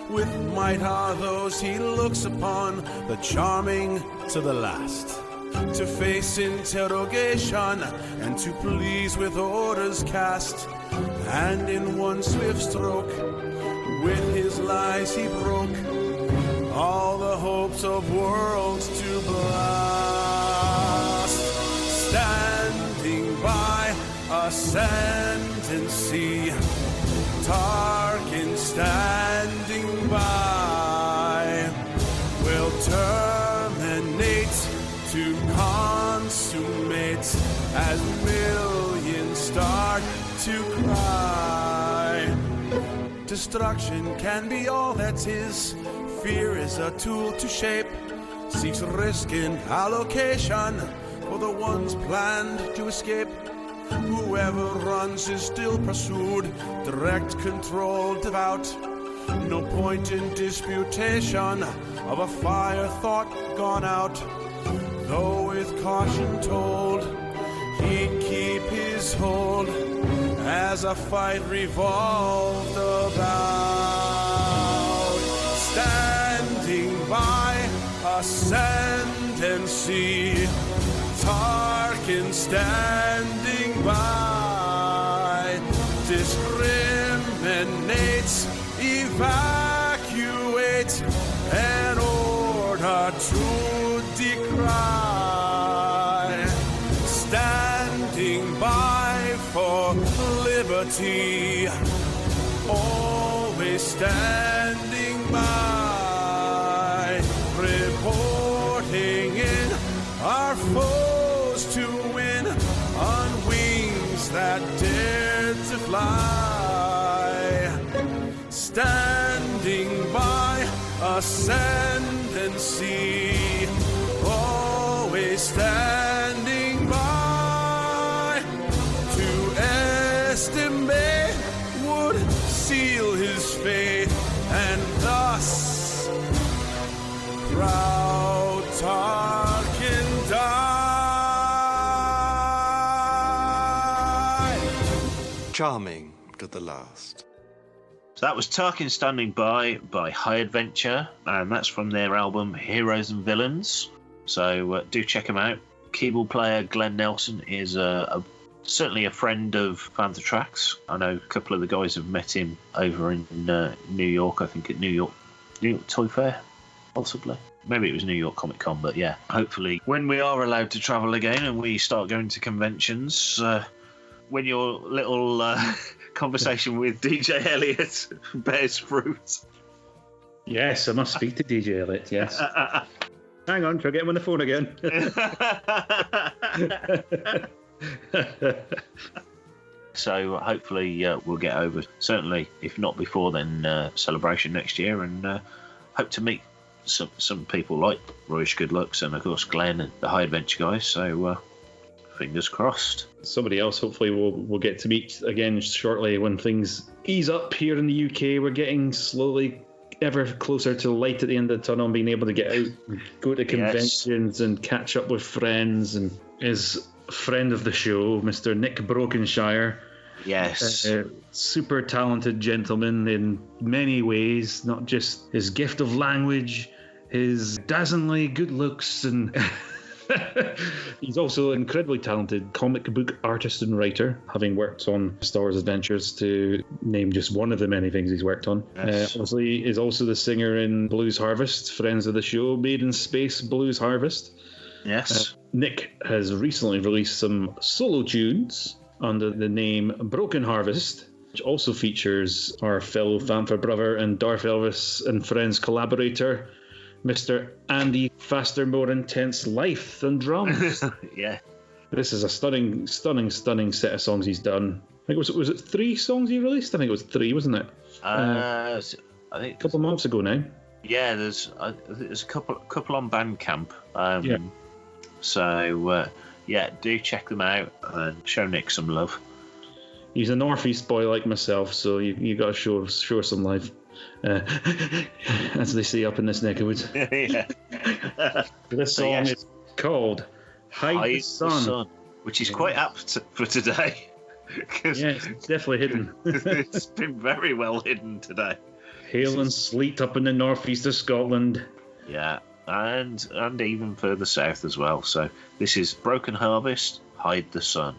With might are those he looks upon, the charming to the last, to face interrogation and to please with orders cast. And in one swift stroke, with his lies he broke all the hopes of worlds to blast. Standing by, ascendancy, Tarkin standing by, will terminate to consummate as millions start to cry. Destruction can be all that's his. Fear is a tool to shape, seeks risk in allocation for the ones planned to escape. Whoever runs is still pursued, direct control devout. No point in disputation of a fire thought gone out. Though with caution told, he'd keep his hold as a fight revolved about. Standing by, ascendancy, Tarkin standing by, discriminates, evacuate, an order to decry. Standing by for liberty, always standing by, reporting in our foes to win on wings that dare to fly. Standing by, ascendancy, always standing by, to estimate would seal his fate, and thus proud Tarkin died. Charming to the last. So that was Tarkin Standing By High Adventure, and that's from their album Heroes and Villains. So do check them out. Keyboard player Glenn Nelson is certainly a friend of Panther Tracks. I know a couple of the guys have met him over in New York, I think at New York Toy Fair, possibly. Maybe it was New York Comic Con, but yeah. Hopefully, when we are allowed to travel again and we start going to conventions, when your little conversation with DJ Elliott bears fruit. Yes, I must speak to DJ Elliott, yes. Hang on, try to get him on the phone again. So hopefully we'll get over, certainly, if not before then, Celebration next year, and hope to meet some people like Royish Goodlooks and, of course, Glenn and the High Adventure guys. So fingers crossed. Somebody else hopefully we'll get to meet again shortly when things ease up here in the UK. We're getting slowly ever closer to the light at the end of the tunnel and being able to get out and go to conventions and catch up with friends. And his friend of the show, Mr. Nick Brokenshire, Yes. Super talented gentleman in many ways, not just his gift of language, his dazzlingly good looks, and he's also an incredibly talented comic book artist and writer, having worked on Star Wars Adventures, to name just one of the many things he's worked on. Yes. Obviously, is also the singer in Blues Harvest, friends of the show, Made in Space Blues Harvest. Yes. Nick has recently released some solo tunes under the name Broken Harvest, which also features our fellow Fanfare brother and Darth Elvis and Friends collaborator, Mr. Andy Faster, More Intense Life on drums. Yeah. This is a stunning set of songs he's done. I think was it 3 songs he released? I think it was 3, wasn't it? I think a couple of months ago now. Yeah, there's a couple on Bandcamp. Yeah. So do check them out and show Nick some love. He's a Northeast boy like myself, so you got to show some love, as they say up in this neck of woods. Yeah. This song is called Hide the Sun, which is quite apt for today. Yeah, it's definitely hidden. It's been very well hidden today. Hail and sleet up in the northeast of Scotland. Yeah, and even further south as well. So this is Broken Harvest, Hide the Sun.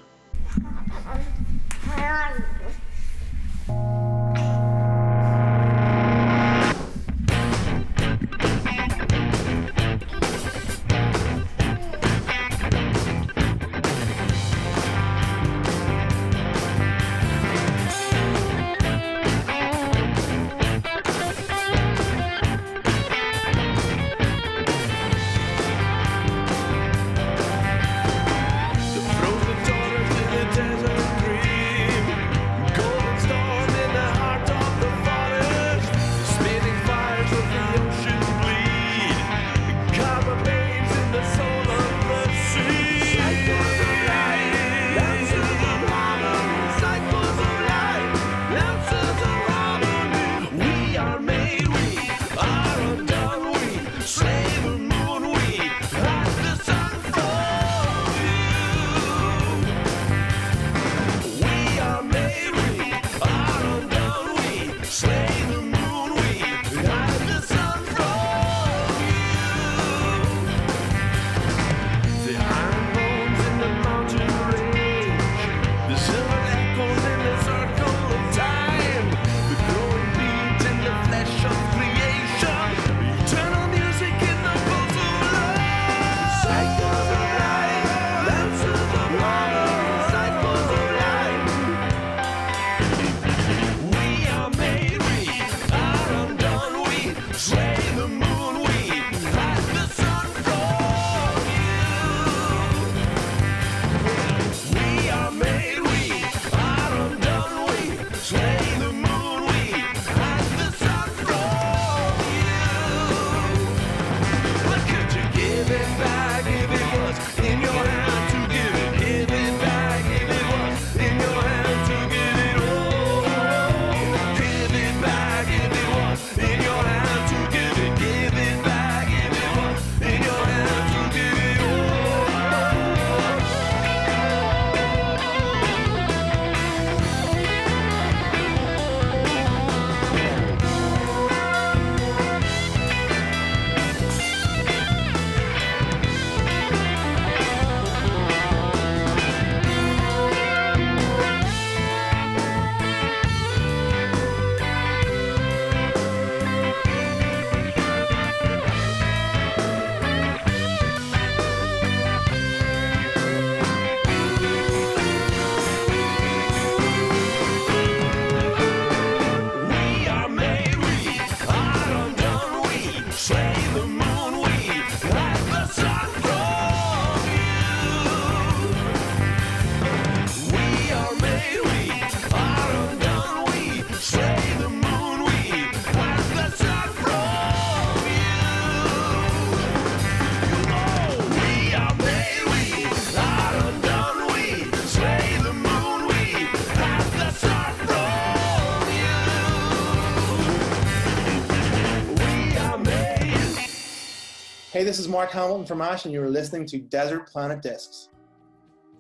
Hey, this is Mark Hamilton from Ash, and you are listening to Desert Planet Discs.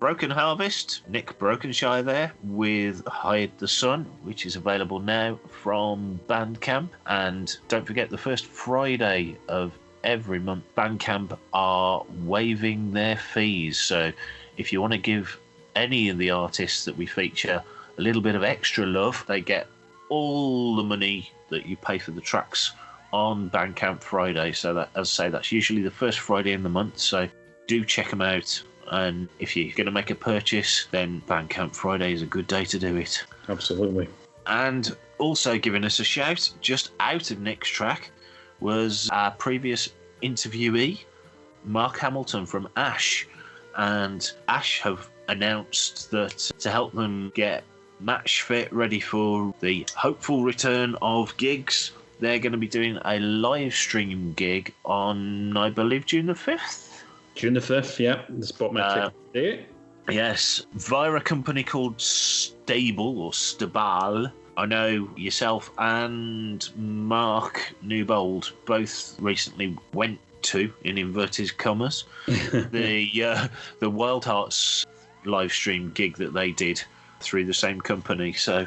Broken Harvest, Nick Brokenshire there with Hide the Sun, which is available now from Bandcamp. And don't forget, the first Friday of every month, Bandcamp are waiving their fees. So if you want to give any of the artists that we feature a little bit of extra love, they get all the money that you pay for the tracks on Bandcamp Friday. So that, as I say, that's usually the first Friday in the month. So do check them out. And if you're going to make a purchase, then Bandcamp Friday is a good day to do it. Absolutely. And also giving us a shout, just out of Nick's track, was our previous interviewee, Mark Hamilton from Ash. And Ash have announced that to help them get match fit ready for the hopeful return of gigs, they're going to be doing a live stream gig on, I believe, June the 5th. June the 5th, yeah. The spot my ticket. Yes, via a company called Stable or Stabal. I know yourself and Mark Newbold both recently went to, in inverted commas, the Wild Hearts live stream gig that they did through the same company. So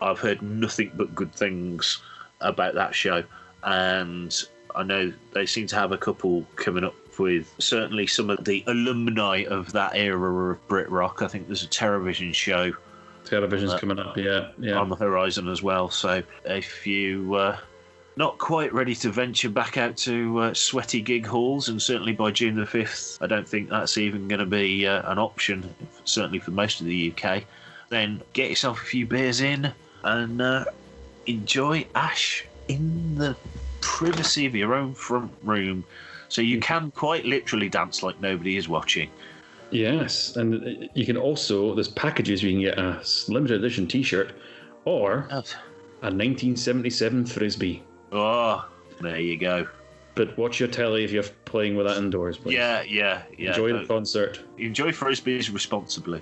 I've heard nothing but good things about that show, and I know they seem to have a couple coming up with certainly some of the alumni of that era of Brit rock. I think there's a Television show. Television's coming up, yeah. On the horizon as well. So if you not quite ready to venture back out to sweaty gig halls, and certainly by June the 5th, I don't think that's even going to be an option, certainly for most of the UK, then get yourself a few beers in and enjoy Ash in the privacy of your own front room. So you can quite literally dance like nobody is watching. Yes, and you can also, there's packages you can get a limited edition T-shirt or a 1977 Frisbee. Oh, there you go. But watch your telly if you're playing with that indoors, please. Yeah. Enjoy the concert. Enjoy Frisbees responsibly.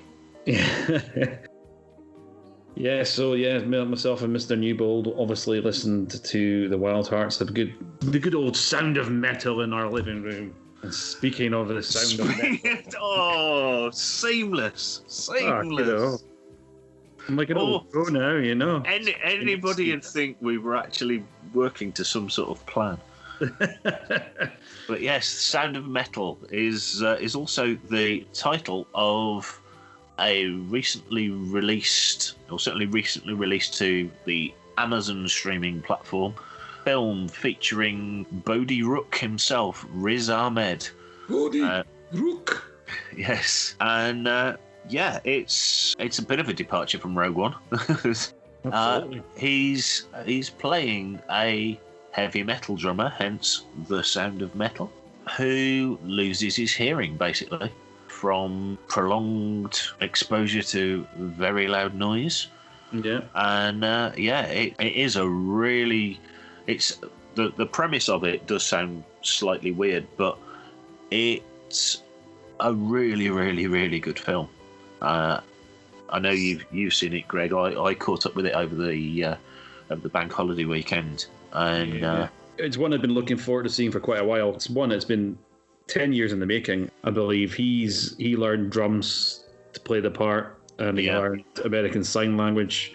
Myself and Mr. Newbold obviously listened to the Wild Hearts, the good old sound of metal in our living room. And speaking of the sound of metal, seamless. I'm like an old pro now, you know. Anybody would think we were actually working to some sort of plan. But yes, Sound of Metal is also the title of a recently released to the Amazon streaming platform film featuring Bodhi Rook himself, Riz Ahmed. Bodhi Rook. Yes, and it's a bit of a departure from Rogue One. Absolutely. He's playing a heavy metal drummer, hence the Sound of Metal, who loses his hearing basically from prolonged exposure to very loud noise. Yeah. And it is a really, it's the premise of it does sound slightly weird, but it's a really, really, really good film. I know you've seen it, Greg. I caught up with it over the bank holiday weekend, and it's one I've been looking forward to seeing for quite a while. It's one that's been 10 years in the making, I believe. He learned drums to play the part, and he learned American Sign Language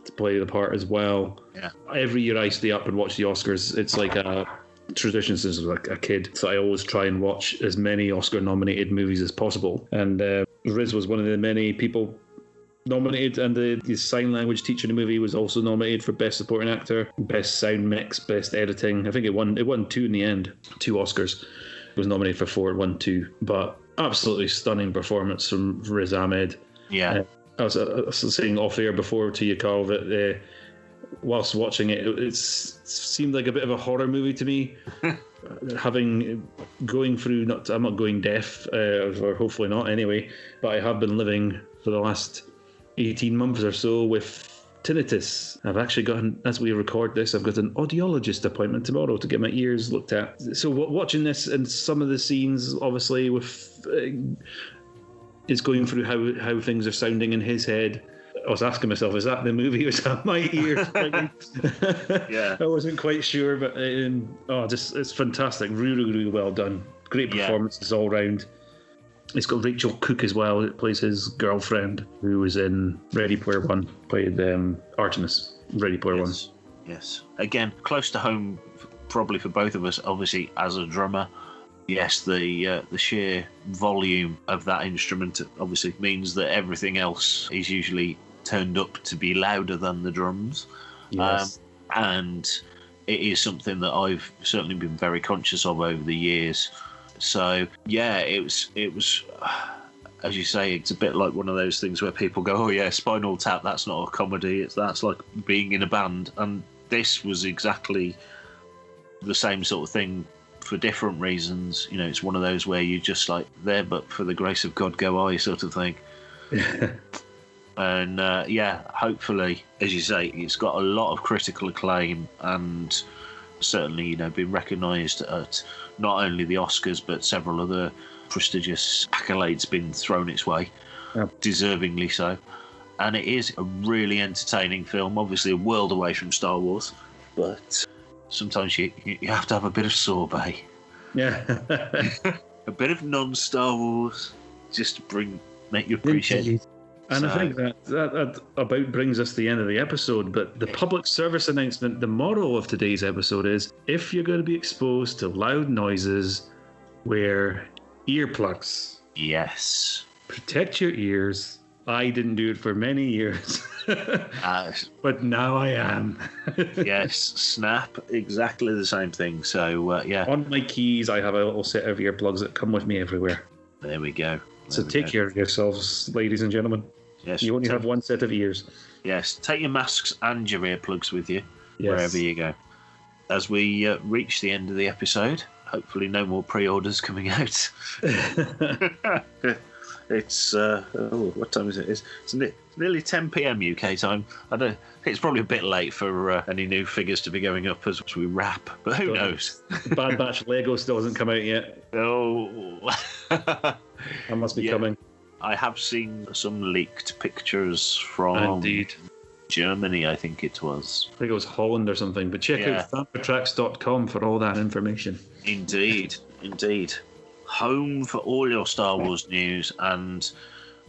to play the part as well. Yeah. Every year I stay up and watch the Oscars. It's like a tradition since I was a kid, so I always try and watch as many Oscar-nominated movies as possible. And Riz was one of the many people nominated, and the sign language teacher in the movie was also nominated for Best Supporting Actor, Best Sound Mix, Best Editing. I think it won 2 in the end, 2 Oscars. It was nominated for 4, it won 2. But absolutely stunning performance from Riz Ahmed. Yeah. I was saying off air before to you, Carl, that whilst watching it, it seemed like a bit of a horror movie to me. Going through, I'm not going deaf, or hopefully not anyway, but I have been living for the last 18 months or so with tinnitus. I've actually as we record this, I've got an audiologist appointment tomorrow to get my ears looked at. So watching this and some of the scenes, obviously, with is going through how things are sounding in his head. I was asking myself, is that the movie or is that my ears? Yeah. I wasn't quite sure, but it's fantastic. Really, really well done. Great performances all round. It's got Rachel Cook as well. It plays his girlfriend, who was in Ready Player One, played Artemis, Ready Player One. Yes. Again, close to home, probably for both of us, obviously, as a drummer. Yes, the sheer volume of that instrument obviously means that everything else is usually turned up to be louder than the drums. Yes. And it is something that I've certainly been very conscious of over the years. So, yeah, it was, as you say, it's a bit like one of those things where people go, oh, yeah, Spinal Tap, that's not a comedy. That's like being in a band. And this was exactly the same sort of thing, for different reasons. You know, it's one of those where you just like, there but for the grace of God go I sort of thing. And hopefully, as you say, it's got a lot of critical acclaim and certainly, you know, been recognised at not only the Oscars but several other prestigious accolades been thrown its way, deservingly so. And it is a really entertaining film, obviously a world away from Star Wars, but sometimes you have to have a bit of sorbet. Yeah. A bit of non-Star Wars, just to make you appreciate it. And I think that about brings us to the end of the episode, but the public service announcement, the moral of today's episode is, if you're going to be exposed to loud noises, wear earplugs. Yes. Protect your ears. I didn't do it for many years. But now I am. Yes, Snap, exactly the same thing. So, yeah. On my keys, I have a little set of earplugs that come with me everywhere. There we go. So take care of yourselves, ladies and gentlemen. Yes. You only have one set of ears. Yes, take your masks and your earplugs with you, wherever you go. As we reach the end of the episode, hopefully no more pre-orders coming out. It's what time is it? It's nearly 10 p.m. UK time. It's probably a bit late for any new figures to be going up as we wrap, but who knows? Bad Batch Lego still hasn't come out yet. Oh, that must be coming. I have seen some leaked pictures from Germany, I think it was. I think it was Holland or something, but check out fantatracks.com for all that information. Indeed. Home for all your Star Wars news, and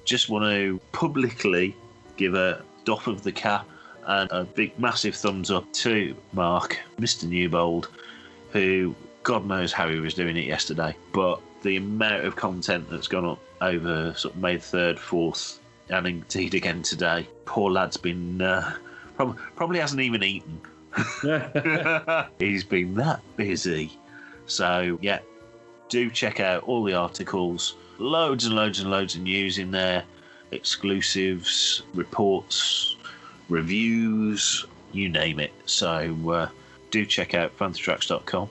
just want to publicly give a doff of the cap and a big massive thumbs up to Mark, Mr. Newbold, who God knows how he was doing it yesterday, but the amount of content that's gone up over sort of May 3rd, 4th, and indeed again today, poor lad's been probably hasn't even eaten. He's been that busy. So yeah, do check out all the articles, loads and loads and loads of news in there, exclusives, reports, reviews, you name it. So do check out fantatracks.com.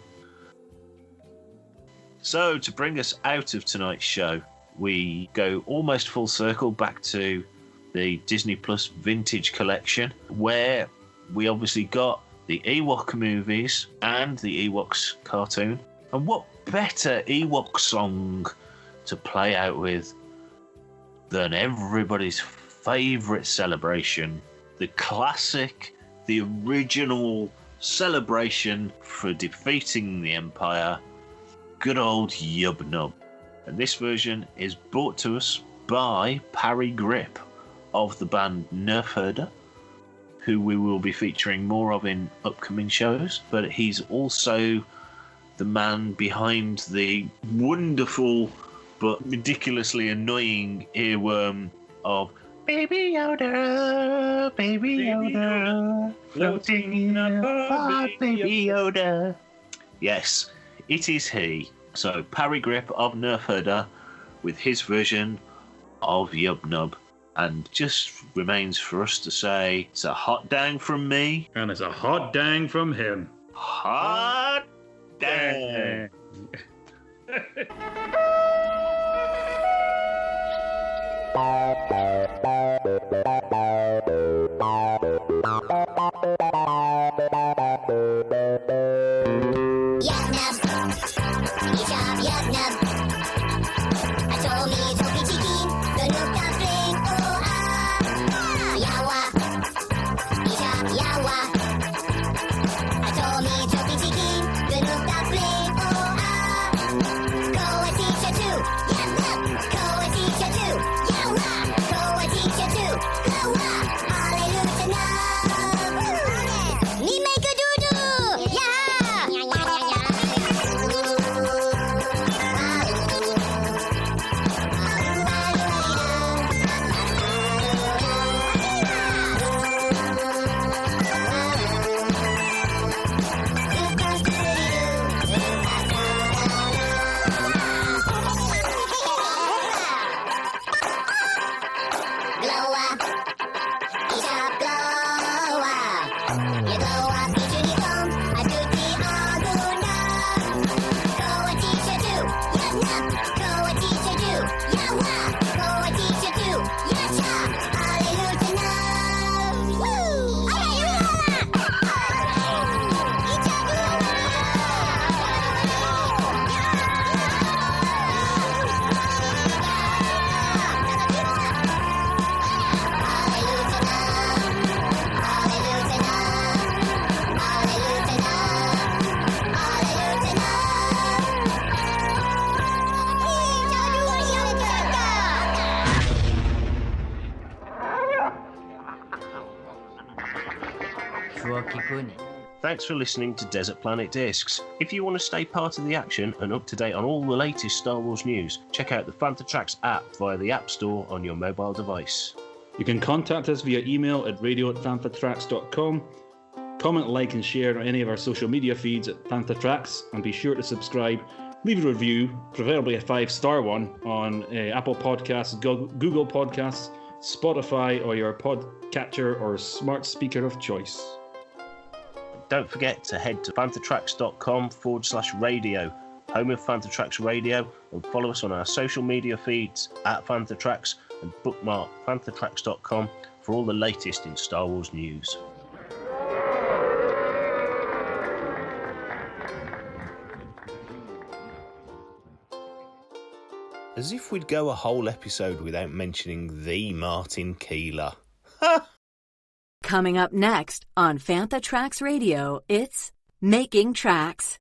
So to bring us out of tonight's show, we go almost full circle back to the Disney Plus Vintage Collection, where we obviously got the Ewok movies and the Ewoks cartoon. And what better Ewok song to play out with than everybody's favourite celebration, the classic, the original celebration for defeating the Empire, good old Yub Nub. And this version is brought to us by Parry Grip of the band Nerf Herder, who we will be featuring more of in upcoming shows, but he's also the man behind the wonderful but ridiculously annoying earworm of Baby Yoda, Baby Yoda, floating in a pod, Baby Yoda. Yes, it is he. So Parry Grip of Nerf Herder with his version of Yub Nub. And just remains for us to say it's a hot dang from me. And it's a hot dang from him. Hot dang. Go and teach her too. Yeah, Thanks for listening to Desert Planet Discs. If you want to stay part of the action and up to date on all the latest Star Wars news, check out the Fantha Tracks app via the App Store on your mobile device. You can contact us via email at radio@fanthatracks.com. Comment, like and share on any of our social media feeds at Fantha Tracks, and be sure to subscribe. Leave a review, preferably a 5-star one, on Apple Podcasts, Google Podcasts, Spotify, or your podcatcher or smart speaker of choice. Don't forget to head to fanthatracks.com/radio, home of Fantha Tracks Radio, and follow us on our social media feeds at Fantha Tracks, and bookmark fanthatracks.com for all the latest in Star Wars news. As if we'd go a whole episode without mentioning the Martin Keeler. Coming up next on Fantha Tracks Radio, it's Making Tracks.